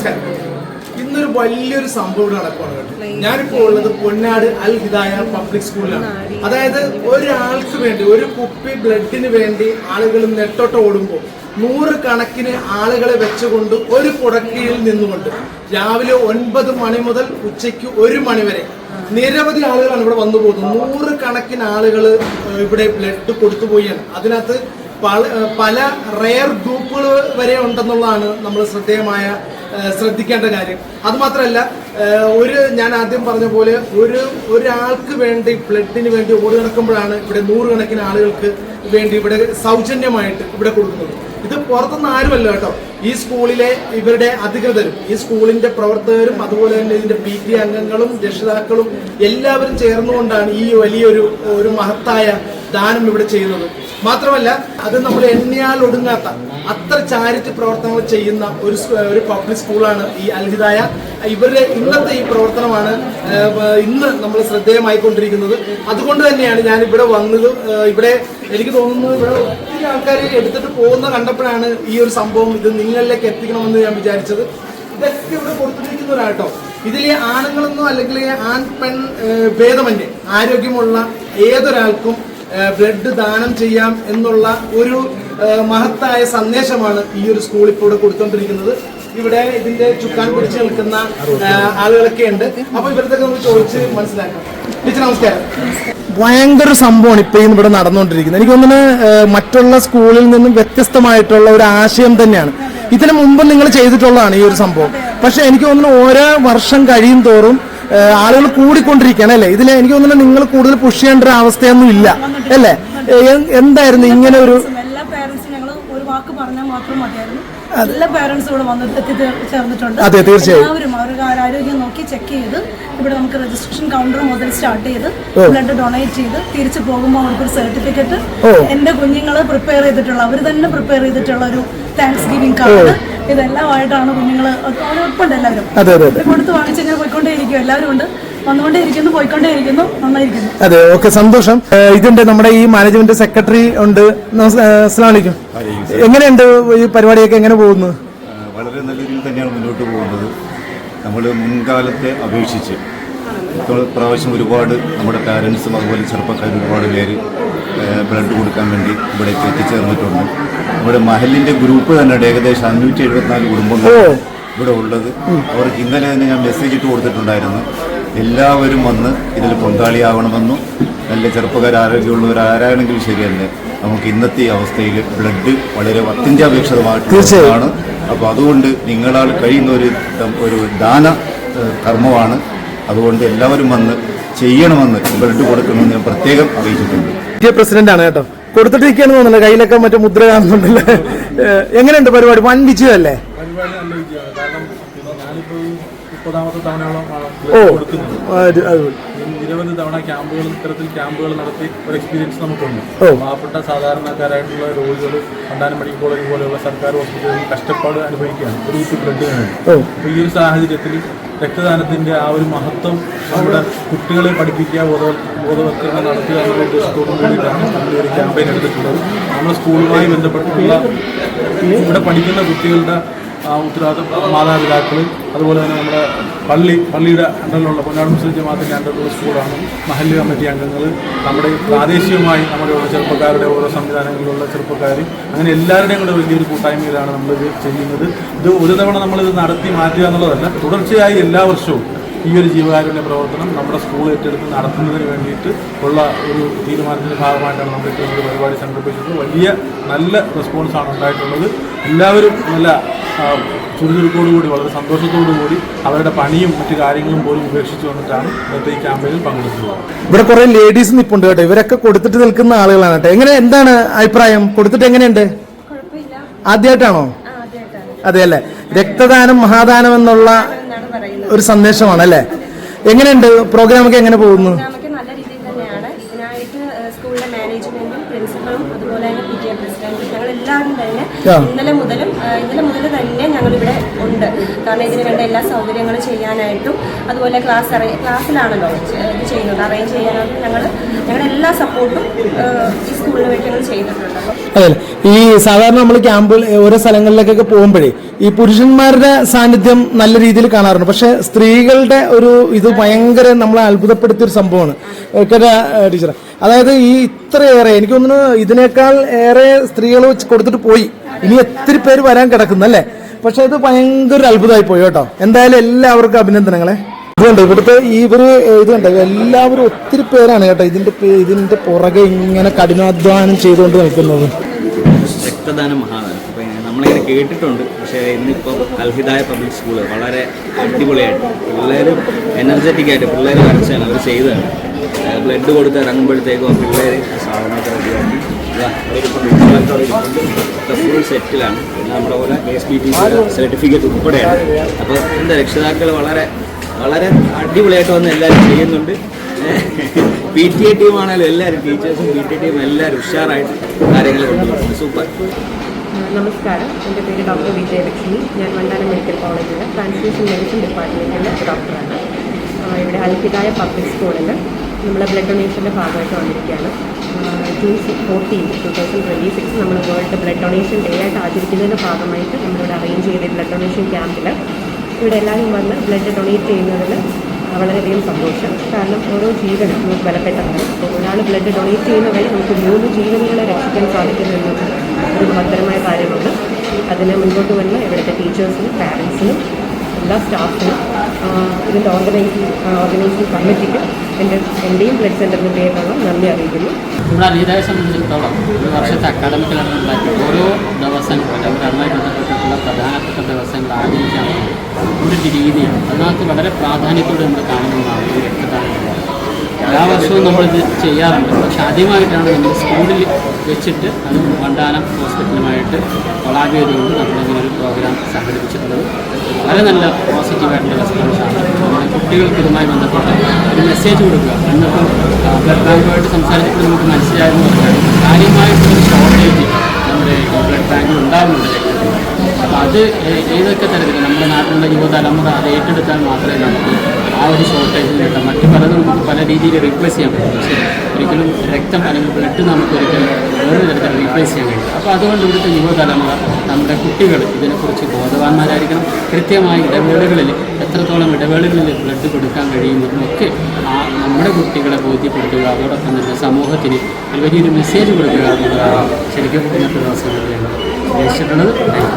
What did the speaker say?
നമസ്കാരം. ഇന്നൊരു വലിയൊരു സംഭവം നടക്കുകയാണ് കേട്ടോ. ഞാനിപ്പോൾ ഉള്ളത് പൊന്നാട് അൽ ഹിദായ പബ്ലിക് സ്കൂളിലാണ്. അതായത് ഒരാൾക്ക് വേണ്ടി, ഒരു കുപ്പി ബ്ലഡിന് വേണ്ടി ആളുകൾ നെട്ടോട്ട് ഓടുമ്പോൾ 100 കണക്കിന് ആളുകളെ വെച്ചുകൊണ്ട് ഒരു കുടക്കീഴിൽ നിന്നുകൊണ്ട് രാവിലെ 9 മണി മുതൽ ഉച്ചയ്ക്ക് 1 മണി വരെ നിരവധി ആളുകളാണ് ഇവിടെ വന്നു പോകുന്നത്. 100 കണക്കിന് ആളുകൾ ഇവിടെ ബ്ലഡ് കൊടുത്തുപോയാണ്. അതിനകത്ത് പല റെയർ ഗ്രൂപ്പുകൾ വരെ ഉണ്ടെന്നുള്ളതാണ് നമ്മൾ ശ്രദ്ധിക്കേണ്ട കാര്യം. അതുമാത്രമല്ല, ഞാൻ ആദ്യം പറഞ്ഞ പോലെ ഒരാൾക്ക് വേണ്ടി ബ്ലഡിന് വേണ്ടി ഓടി നടക്കുമ്പോഴാണ് ഇവിടെ 100 കണക്കിന് ആളുകൾക്ക് വേണ്ടി ഇവിടെ സൗജന്യമായിട്ട് ഇവിടെ കൊടുക്കുന്നത്. ഇത് പുറത്തുനിന്ന് ആരുമല്ല കേട്ടോ. ഈ സ്കൂളിലെ ഇവരുടെ അധികൃതരും ഈ സ്കൂളിന്റെ പ്രവർത്തകരും അതുപോലെ തന്നെ ഇതിന്റെ PT അംഗങ്ങളും രക്ഷിതാക്കളും എല്ലാവരും ചേർന്നുകൊണ്ടാണ് ഈ വലിയൊരു മഹത്തായ ദാനം ഇവിടെ ചെയ്യുന്നത്. മാത്രമല്ല, അത് നമ്മൾ എണ്ണിയാൽ ഒടുങ്ങാത്ത അത്ര ചാരിറ്റി പ്രവർത്തനങ്ങൾ ചെയ്യുന്ന ഒരു പബ്ലിക് സ്കൂളാണ് ഈ അൽ ഹിദായ. ഇവരുടെ ഇന്നത്തെ ഈ പ്രവർത്തനമാണ് ഇന്ന് നമ്മൾ ശ്രദ്ധേയമായിക്കൊണ്ടിരിക്കുന്നത്. അതുകൊണ്ട് തന്നെയാണ് ഞാൻ ഇവിടെ വന്നത്. ഇവിടെ എനിക്ക് തോന്നുന്നു ഇവിടെ ഒത്തിരി ആൾക്കാർ എടുത്തിട്ട് പോകുന്ന കണ്ടപ്പോഴാണ് ഈ ഒരു സംഭവം ഇത് നിങ്ങളിലേക്ക് എത്തിക്കണമെന്ന് ഞാൻ വിചാരിച്ചത്. ഇതൊക്കെ ഇവിടെ കൊടുത്തിരിക്കുന്നവരാട്ടോ. ഇതിൽ ആണുങ്ങളൊന്നും അല്ലെങ്കിൽ ആൺ പെൺ ഭേദമന്യേ ആരോഗ്യമുള്ള ഏതൊരാൾക്കും ബ്ലഡ് ദാനം ചെയ്യാം എന്നുള്ള ഒരു മഹത്തായ സന്ദേശമാണ് ഈ ഒരു സ്കൂൾ ഇപ്പോൾ ഇവിടെ കൊടുത്തോണ്ടിരിക്കുന്നത്. ഇവിടെ ഇതിന്റെ ചുക്കാൻ പിടിച്ച് നിൽക്കുന്ന ആളുകളൊക്കെ ഉണ്ട്. അപ്പൊ ഇവരത്തൊക്കെ നമുക്ക് ചോദിച്ച് മനസ്സിലാക്കാം. ടീച്ചർ നമസ്കാരം. ഭയങ്കര സംഭവമാണ് ഇപ്പോഴും ഇവിടെ നടന്നുകൊണ്ടിരിക്കുന്നത്. എനിക്ക് തോന്നുന്നു മറ്റുള്ള സ്കൂളിൽ നിന്നും വ്യത്യസ്തമായിട്ടുള്ള ഒരു ആശയം തന്നെയാണ്. ഇതിനു മുമ്പ് നിങ്ങൾ ചെയ്തിട്ടുള്ളതാണ് ഈ ഒരു സംഭവം. പക്ഷെ എനിക്ക് തോന്നുന്നു ഓരോ വർഷം കഴിയും തോറും ആളുകൾ കൂടിക്കൊണ്ടിരിക്കുകയാണ് അല്ലേ? ഇതിൽ എനിക്ക് തോന്നുന്നു നിങ്ങൾ കൂടുതൽ പുഷ് ചെയ്യേണ്ട ഒരു അവസ്ഥയൊന്നും ഇല്ല അല്ലേ? എന്തായിരുന്നു ഇങ്ങനെ ഒരു എല്ലാ പേരൻസും ഞങ്ങൾ ഒരു വാക്ക് പറഞ്ഞാൽ മാത്രം മതിയായിരുന്നു. എല്ലാ പേരൻസും ഇവിടെ വന്ന് എത്തിച്ചേർന്നിട്ടുണ്ട്. അതെ, തീർച്ചയായും എല്ലാവരും അവരുടെ ആരോഗ്യം നോക്കി ചെക്ക് ചെയ്ത് ഇവിടെ നമുക്ക് രജിസ്ട്രേഷൻ കൗണ്ടർ മുതൽ സ്റ്റാർട്ട് ചെയ്ത് ബ്ലഡ് ഡൊണേറ്റ് ചെയ്ത് തിരിച്ചു പോകുമ്പോൾ അവർക്കൊരു സർട്ടിഫിക്കറ്റ് എന്റെ കുഞ്ഞുങ്ങൾ പ്രിപ്പയർ ചെയ്തിട്ടുള്ള, അവർ തന്നെ പ്രിപ്പയർ ചെയ്തിട്ടുള്ള ഒരു താങ്ക്സ് ഗിവിംഗ് കാർഡ്, ഇതെല്ലാമായിട്ടാണ് കുഞ്ഞുങ്ങൾ ഉൾപ്പെടെ എല്ലാവരും കൊടുത്ത് വാങ്ങിച്ച് ഇങ്ങനെ പോയിക്കൊണ്ടേയിരിക്കും. എല്ലാവരും ഉണ്ട്, വന്നുകൊണ്ടേയിരിക്കുന്നു, പോയിക്കൊണ്ടേയിരിക്കുന്നു, നന്നായിരിക്കുന്നു. അതെ, ഓക്കെ, സന്തോഷം. ഇതിന്റെ നമ്മുടെ ഈ മാനേജ്മെന്റ് സെക്രട്ടറി ഉണ്ട്. അസ്സലാമു അലൈക്കും. എങ്ങനെയുണ്ട് ഈ പരിപാടിയൊക്കെ, എങ്ങനെ പോകുന്നു? വളരെ നല്ല രീതിയിൽ തന്നെയാണ് മുന്നോട്ട് പോകുന്നത്. നമ്മൾ മുൻകാലത്തെ അപേക്ഷിച്ച് പ്രാവശ്യം ഒരുപാട് നമ്മുടെ പാരൻസും അതുപോലെ ചെറുപ്പക്കാർ ഒരുപാട് പേര് ബ്ലഡ് കൊടുക്കാൻ വേണ്ടി ഇവിടേക്ക് എത്തിച്ചേർന്നിട്ടുണ്ട്. നമ്മുടെ മഹലിന്റെ ഗ്രൂപ്പ് തന്നെ ഏകദേശം 574 കുടുംബങ്ങൾ ഇവിടെ ഉള്ളത്. അവർക്ക് ഇന്നലെ തന്നെ ഞാൻ മെസ്സേജ് ഇട്ട് കൊടുത്തിട്ടുണ്ടായിരുന്നു. എല്ലാവരും വന്ന് ഇതിൽ പങ്കാളിയാവണമെന്നും നല്ല ചെറുപ്പക്കാർ ആരോഗ്യമുള്ളവരാരാണെങ്കിലും ശരിയല്ലേ, നമുക്ക് ഇന്നത്തെ അവസ്ഥയിൽ ബ്ലഡ് വളരെ അത്യന്താപേക്ഷിതമായിട്ടാണ്. അപ്പോൾ അതുകൊണ്ട് നിങ്ങളാൽ കഴിയുന്ന ഒരു ദാന കർമ്മമാണ്. അതുകൊണ്ട് എല്ലാവരും വന്ന് ചെയ്യണമെന്ന്, ബ്ലഡ് കൊടുക്കണമെന്ന് ഞാൻ പ്രത്യേകം അറിയിച്ചിട്ടുണ്ട്. പ്രസിഡന്റ് ആണ് കേട്ടോ. കൊടുത്തിട്ടിരിക്കുകയാണെന്ന് തോന്നുന്നില്ല, കയ്യിലൊക്കെ മറ്റേ മുദ്ര കാണുന്നുണ്ടല്ലേ. എങ്ങനെയുണ്ട് പരിപാടി? വൻ വിജയമല്ലേ? നിരവധി തവണ ഇത്തരത്തിൽ ക്യാമ്പുകൾ നടത്തി ഒരു എക്സ്പീരിയൻസ് നമുക്കുണ്ട്. പാവപ്പെട്ട സാധാരണക്കാരായിട്ടുള്ള രോഗികൾ കണ്ടാനം മെഡിക്കൽ കോളേജ് പോലെയുള്ള സർക്കാർ ഹോസ്പിറ്റലുകളിൽ കഷ്ടപ്പാട് അനുഭവിക്കുകയാണ് ഒരു കുപ്പി ബ്ലഡിന് വേണ്ടി. അപ്പോൾ ഈ ഒരു സാഹചര്യത്തിൽ രക്തദാനത്തിന്റെ ആ ഒരു മഹത്വം നമ്മുടെ കുട്ടികളെ പഠിപ്പിക്കുക, ബോധവൽക്കരണം നടത്തുക എന്നുള്ള ഉദ്ദേശത്തോടു കൂടിയിട്ടാണ് നമ്മൾ ഒരു ക്യാമ്പയിൻ എടുത്തിട്ടുള്ളത്. നമ്മുടെ സ്കൂളുമായി ബന്ധപ്പെട്ടിട്ടുള്ള ഇവിടെ പഠിക്കുന്ന കുട്ടികളുടെ ഉത്തരവാദിത്വം മാതാപിതാക്കൾ, അതുപോലെ തന്നെ നമ്മുടെ പള്ളിയുടെ അണ്ടറിലുള്ള പൊന്നാട് മുസ്ലിം ജമാഅത്തിന്റെ അണ്ടറിലുള്ള സ്കൂളാണ്, മഹല്ല് കമ്മിറ്റി അംഗങ്ങൾ, നമ്മുടെ പ്രാദേശികമായി നമ്മുടെ ചെറുപ്പക്കാരുടെ ഓരോ സംവിധാനങ്ങളിലുള്ള ചെറുപ്പക്കാർ, അങ്ങനെ എല്ലാവരുടെയും കൂടെ വലിയൊരു കൂട്ടായ്മയിലാണ് നമ്മളിത് ചെയ്യുന്നത്. ഇത് ഒരു തവണ നമ്മളിത് നടത്തി മാറ്റുക എന്നുള്ളതല്ല, തുടർച്ചയായി എല്ലാ വർഷവും ഈ ഒരു ജീവകാരുണ്യ പ്രവർത്തനം നമ്മുടെ സ്കൂൾ ഏറ്റെടുത്ത് നടത്തുന്നതിന് വേണ്ടിയിട്ട് ഉള്ള ഒരു തീരുമാനത്തിൻ്റെ ഭാഗമായിട്ടാണ് നമ്മൾ ഇത്തരം ഒരു പരിപാടി സംഘടിപ്പിച്ചത്. വലിയ നല്ല റെസ്പോൺസാണ് ഉണ്ടായിട്ടുള്ളത്. എല്ലാവരും നല്ല ചുറുചുറുക്കോടുകൂടി, വളരെ സന്തോഷത്തോടുകൂടി അവരുടെ പണിയും മറ്റു കാര്യങ്ങളും പോലും ഉപേക്ഷിച്ച് വന്നിട്ടാണ് ഇന്നത്തെ ഈ ക്യാമ്പയിനിൽ പങ്കെടുത്തത്. ഇവിടെ കുറെ ലേഡീസ് നിൽപ്പുണ്ട് കേട്ടോ. ഇവരൊക്കെ കൊടുത്തിട്ട് നിൽക്കുന്ന ആളുകളാണ് കേട്ടോ. എന്താണ് അഭിപ്രായം? കൊടുത്തിട്ട് എങ്ങനെയുണ്ട്? ആദ്യമായിട്ടാണോ? അതെ അല്ലേ? രക്തദാനം മഹാദാനം എന്നുള്ള ഒരു സന്ദേശമാണ് അല്ലേ? എങ്ങനെയുണ്ട് പ്രോഗ്രാമൊക്കെ? എങ്ങനെ പോകുന്നു? നല്ല രീതിയിൽ തന്നെയാണ്. ഇതിനായിട്ട് സ്കൂളിലെ മാനേജ്മെന്റും പ്രിൻസിപ്പളും അതുപോലെ തന്നെ PTA പ്രസിഡന്റും ഞങ്ങൾ എല്ലാവരും തന്നെ ഇന്നലെ മുതൽ തന്നെ ഞങ്ങളിവിടെ ഉണ്ട്. ഉണ്ട്. കാരണം ഇതിന് വേണ്ട എല്ലാ സൗകര്യങ്ങളും ചെയ്യാനായിട്ടും അതുപോലെ ക്ലാസ്സിലാണല്ലോ ഇത് ചെയ്യുന്നത്, അറേഞ്ച് ചെയ്യാനായിട്ടും ഞങ്ങളുടെ എല്ലാ സപ്പോർട്ടും ഈ സ്കൂളിന് വേണ്ടി ഞങ്ങൾ ചെയ്തിട്ടുണ്ട്. അതെ, ഈ സാധാരണ നമ്മൾ ക്യാമ്പുകൾ ഓരോ സ്ഥലങ്ങളിലേക്കൊക്കെ പോകുമ്പോഴേ ഈ പുരുഷന്മാരുടെ സാന്നിധ്യം നല്ല രീതിയിൽ കാണാറുണ്ട്. പക്ഷെ സ്ത്രീകളുടെ ഒരു ഇത് ഭയങ്കര നമ്മളെ അത്ഭുതപ്പെടുത്തിയ ഒരു സംഭവമാണ് ടീച്ചർ. അതായത് ഈ ഇത്രയേറെ എനിക്ക് തോന്നുന്നു ഇതിനേക്കാൾ ഏറെ സ്ത്രീകൾ കൊടുത്തിട്ട് പോയി, ഇനി ഒത്തിരി പേര് വരാൻ കിടക്കുന്നല്ലേ. പക്ഷെ ഇത് ഭയങ്കര അത്ഭുതമായി പോയി കേട്ടോ. എന്തായാലും എല്ലാവർക്കും അഭിനന്ദനങ്ങളെ. ഇതുണ്ട് ഇവിടുത്തെ ഇവര് ഇതുണ്ട് എല്ലാവരും ഒത്തിരി പേരാണ് കേട്ടോ ഇതിന്റെ പുറകെ ഇങ്ങനെ കഠിനാധ്വാനം ചെയ്തുകൊണ്ട് നിൽക്കുന്നത്. രക്തദാനം മഹാദാനം അപ്പോൾ നമ്മളിങ്ങനെ കേട്ടിട്ടുണ്ട്. പക്ഷേ ഇന്നിപ്പം അൽഹിദായ പബ്ലിക് സ്കൂള് വളരെ അടിപൊളിയായിട്ട് പിള്ളേരും എനർജറ്റിക് ആയിട്ട് പിള്ളേർ വരച്ചാണ് അവർ ചെയ്തതാണ്. ബ്ലഡ് കൊടുത്ത് ഇറങ്ങുമ്പോഴത്തേക്കും പിള്ളേർ സാധനമൊക്കെ റെഡിയാക്കി ഫുൾ സെറ്റിലാണ്. പിന്നെ നമ്മുടെ പോലെ SBT സർട്ടിഫിക്കറ്റ് ഉൾപ്പെടെയാണ്. അപ്പോൾ എന്താ രക്ഷിതാക്കൾ വളരെ വളരെ അടിപൊളിയായിട്ട് വന്ന് എല്ലാവരും ചെയ്യുന്നുണ്ട്. PTA ടീമാണെങ്കിലും എല്ലാവരും ടീച്ചേഴ്സും PTA ടീമും എല്ലാവരും ഉഷാറായിട്ട് കാര്യങ്ങൾ കൊണ്ടുപോകുന്നുണ്ട്. സൂപ്പർ. നമസ്കാരം, എൻ്റെ പേര് ഡോക്ടർ വിജയലക്ഷ്മി. ഞാൻ വണ്ടാനം മെഡിക്കൽ കോളേജിലെ ട്രാൻസ്ഫ്യൂഷൻ മെഡിസിൻ ഡിപ്പാർട്ട്മെൻറ്റിലെ ഡോക്ടറാണ്. ഇവിടെ അൽഹിദായ പബ്ലിക് സ്കൂളിൽ നമ്മൾ ബ്ലഡ് ഡൊണേഷൻ്റെ ഭാഗമായിട്ട് വന്നിരിക്കുകയാണ്. June 14, 2026 നമ്മൾ വേൾഡ് ബ്ലഡ് ഡൊണേഷൻ ഡേ ആയിട്ട് ആചരിക്കുന്നതിൻ്റെ ഭാഗമായിട്ട് നമ്മളിവിടെ അറേഞ്ച് ചെയ്ത ബ്ലഡ് ഡൊണേഷൻ ക്യാമ്പിൽ ഇവിടെ എല്ലാവരും വന്ന് ബ്ലഡ് ഡൊണേറ്റ് ചെയ്യുന്നതിൽ വളരെയധികം സന്തോഷം. കാരണം ഓരോ ജീവനും നമുക്ക് വിലപ്പെട്ടതാണ്. അപ്പോൾ ഒരാൾ ബ്ലഡ് ഡൊണേറ്റ് ചെയ്യുന്ന വഴി നമുക്ക് 3 ജീവനുകളെ രക്ഷിക്കാൻ സാധിക്കുമെന്നത് ഒരു മഹത്തരമായ കാര്യമാണ്. അതിന് മുൻപോട്ട് വന്ന ഇവിടുത്തെ ടീച്ചേഴ്സിനും പാരൻസിനും എല്ലാ സ്റ്റാഫിനും ഇതിൻ്റെ ഓർഗനൈസിംഗ് കമ്മിറ്റിക്കും എൻ്റെയും ബ്ലഡ് സെൻ്ററിൻ്റെ പേരിലുള്ള നന്ദി അറിയിക്കുന്നു. നമ്മുടെ അൽഹിദായെ സംബന്ധിച്ചിടത്തോളം ഒരു വർഷത്തെ അക്കാഡമിക് ഉണ്ടാക്കി ഓരോ ദിവസങ്ങളും അതുമായി ബന്ധപ്പെട്ടിട്ടുള്ള പ്രധാനപ്പെട്ട ദിവസങ്ങൾ ആചരിക്കാനുള്ള ഒരു രീതിയാണ്. അതിനകത്ത് വളരെ പ്രാധാന്യത്തോടെ നമ്മൾ കാണുന്നതാണ് ഈ രക്തദാനം. എല്ലാ വർഷവും നമ്മളിത് ചെയ്യാറുണ്ട്. പക്ഷെ ആദ്യമായിട്ടാണ് നമ്മൾ സ്കൂളിൽ വെച്ചിട്ട് അത് വണ്ടാനം ഹോസ്പിറ്റലുമായിട്ട് കൊളാബ് ചെയ്തുകൊണ്ട് നമ്മളിങ്ങനെ ഒരു പ്രോഗ്രാം സംഘടിപ്പിച്ചിട്ടുള്ളത്. വളരെ നല്ല പോസിറ്റീവായിട്ടുള്ള റെസ്പോൺസാണ്. കുട്ടികൾക്ക് ഇതുമായി ബന്ധപ്പെട്ട് ഒരു മെസ്സേജ് കൊടുക്കുക. ഇന്നിപ്പം ബ്ലഡ് ബാങ്കുമായിട്ട് സംസാരിച്ചപ്പോൾ നമുക്ക് മനസ്സിലായെന്ന് പറഞ്ഞാൽ കാര്യമായിട്ടൊരു ഷോർട്ടേജ് നമ്മുടെ ബ്ലഡ് ബാങ്കിൽ ഉണ്ടാകുന്നുണ്ട്. അപ്പോൾ അത് ഏതൊക്കെ തരത്തിൽ നമ്മുടെ നാട്ടിലുള്ള യുവതലമുറ അത് ഏറ്റെടുത്താൽ മാത്രമേ നമുക്ക് ആ ഒരു ഷോർട്ടേജ് കിട്ടാം. മറ്റു പലതും നമുക്ക് പല രീതിയിൽ റീപ്ലേസ് ചെയ്യാൻ പറ്റും. പക്ഷേ ഒരിക്കലും രക്തം അല്ലെങ്കിൽ ബ്ലഡ് നമുക്ക് ഒരിക്കലും വേറൊരു തരത്തിൽ റീപ്ലേസ് ചെയ്യാൻ കഴിയും. അപ്പോൾ അതുകൊണ്ട് ഇവിടുത്തെ യുവതലമുറ നമ്മുടെ കുട്ടികൾ ഇതിനെക്കുറിച്ച് ബോധവാന്മാരായിരിക്കണം. കൃത്യമായ ഇടവേളകളിൽ എത്രത്തോളം ഇടവേളകളിൽ ബ്ലഡ് കൊടുക്കാൻ കഴിയുമെന്നൊക്കെ നമ്മുടെ കുട്ടികളെ ബോധ്യപ്പെടുത്തുക. അതോടൊപ്പം തന്നെ സമൂഹത്തിന് വലിയൊരു മെസ്സേജ് കൊടുക്കുക എന്നുള്ളതാണ് ശരിക്കും ഇന്നത്തെ ദിവസങ്ങളിൽ ഉദ്ദേശിച്ചിട്ടുള്ളത്.